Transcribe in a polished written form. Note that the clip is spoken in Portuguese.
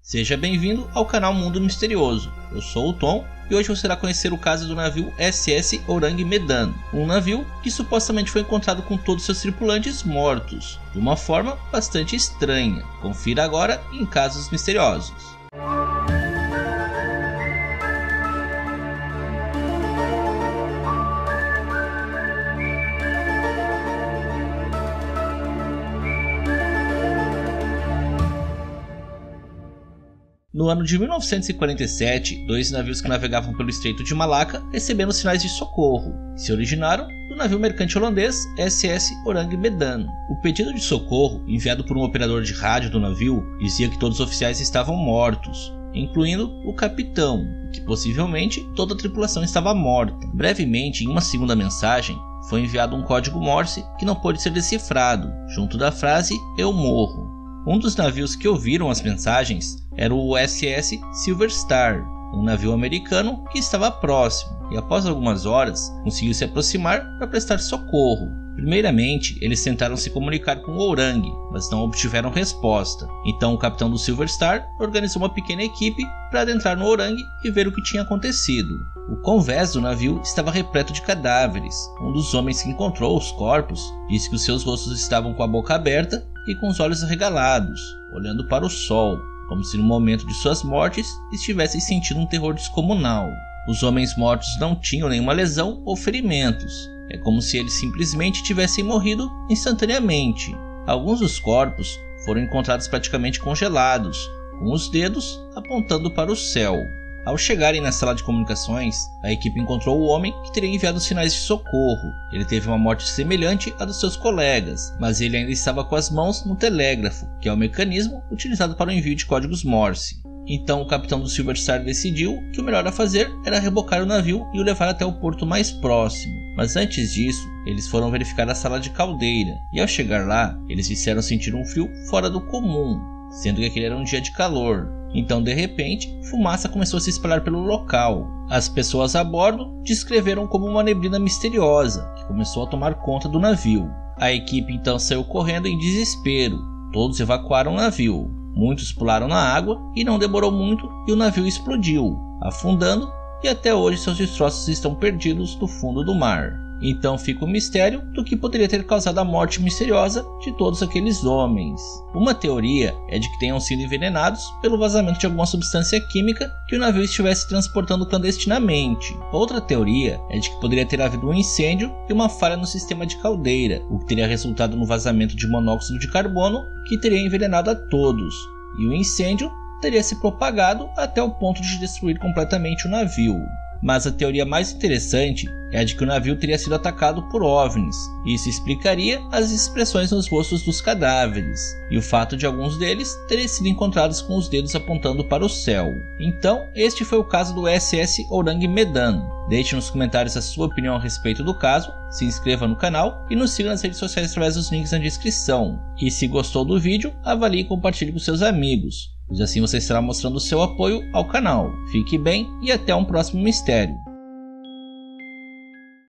Seja bem-vindo ao canal Mundo Misterioso. Eu sou o Tom e hoje você irá conhecer o caso do navio SS Orang Medan, um navio que supostamente foi encontrado com todos seus tripulantes mortos, de uma forma bastante estranha. Confira agora em Casos Misteriosos. No ano de 1947, dois navios que navegavam pelo Estreito de Malaca receberam sinais de socorro, que se originaram do navio mercante holandês SS Orang Medan. O pedido de socorro, enviado por um operador de rádio do navio, dizia que todos os oficiais estavam mortos, incluindo o capitão, que possivelmente toda a tripulação estava morta. Brevemente, em uma segunda mensagem, foi enviado um código Morse que não pôde ser decifrado, junto da frase "Eu morro". Um dos navios que ouviram as mensagens era o SS Silver Star, um navio americano que estava próximo e após algumas horas conseguiu se aproximar para prestar socorro. Primeiramente, eles tentaram se comunicar com o Orang, mas não obtiveram resposta. Então o capitão do Silver Star organizou uma pequena equipe para adentrar no Orang e ver o que tinha acontecido. O convés do navio estava repleto de cadáveres. Um dos homens que encontrou os corpos disse que os seus rostos estavam com a boca aberta e com os olhos arregalados, olhando para o sol, como se no momento de suas mortes estivessem sentindo um terror descomunal. Os homens mortos não tinham nenhuma lesão ou ferimentos. É como se eles simplesmente tivessem morrido instantaneamente. Alguns dos corpos foram encontrados praticamente congelados, com os dedos apontando para o céu. Ao chegarem na sala de comunicações, a equipe encontrou o homem que teria enviado sinais de socorro. Ele teve uma morte semelhante à dos seus colegas, mas ele ainda estava com as mãos no telégrafo, que é o mecanismo utilizado para o envio de códigos Morse. Então o capitão do Silver Star decidiu que o melhor a fazer era rebocar o navio e o levar até o porto mais próximo. Mas antes disso, eles foram verificar a sala de caldeira, e ao chegar lá, eles disseram sentir um frio fora do comum, sendo que aquele era um dia de calor. Então, de repente, fumaça começou a se espalhar pelo local. As pessoas a bordo descreveram como uma neblina misteriosa, que começou a tomar conta do navio. A equipe então saiu correndo em desespero. Todos evacuaram o navio. Muitos pularam na água e não demorou muito e o navio explodiu, afundando, e até hoje seus destroços estão perdidos no fundo do mar. Então fica o mistério do que poderia ter causado a morte misteriosa de todos aqueles homens. Uma teoria é de que tenham sido envenenados pelo vazamento de alguma substância química que o navio estivesse transportando clandestinamente. Outra teoria é de que poderia ter havido um incêndio e uma falha no sistema de caldeira, o que teria resultado no vazamento de monóxido de carbono que teria envenenado a todos. E o incêndio teria se propagado até o ponto de destruir completamente o navio. Mas a teoria mais interessante é a de que o navio teria sido atacado por OVNIs. Isso explicaria as expressões nos rostos dos cadáveres e o fato de alguns deles terem sido encontrados com os dedos apontando para o céu. Então, este foi o caso do SS Orang Medan. Deixe nos comentários a sua opinião a respeito do caso, se inscreva no canal e nos siga nas redes sociais através dos links na descrição. E se gostou do vídeo, avalie e compartilhe com seus amigos, pois assim você estará mostrando o seu apoio ao canal. Fique bem e até um próximo mistério.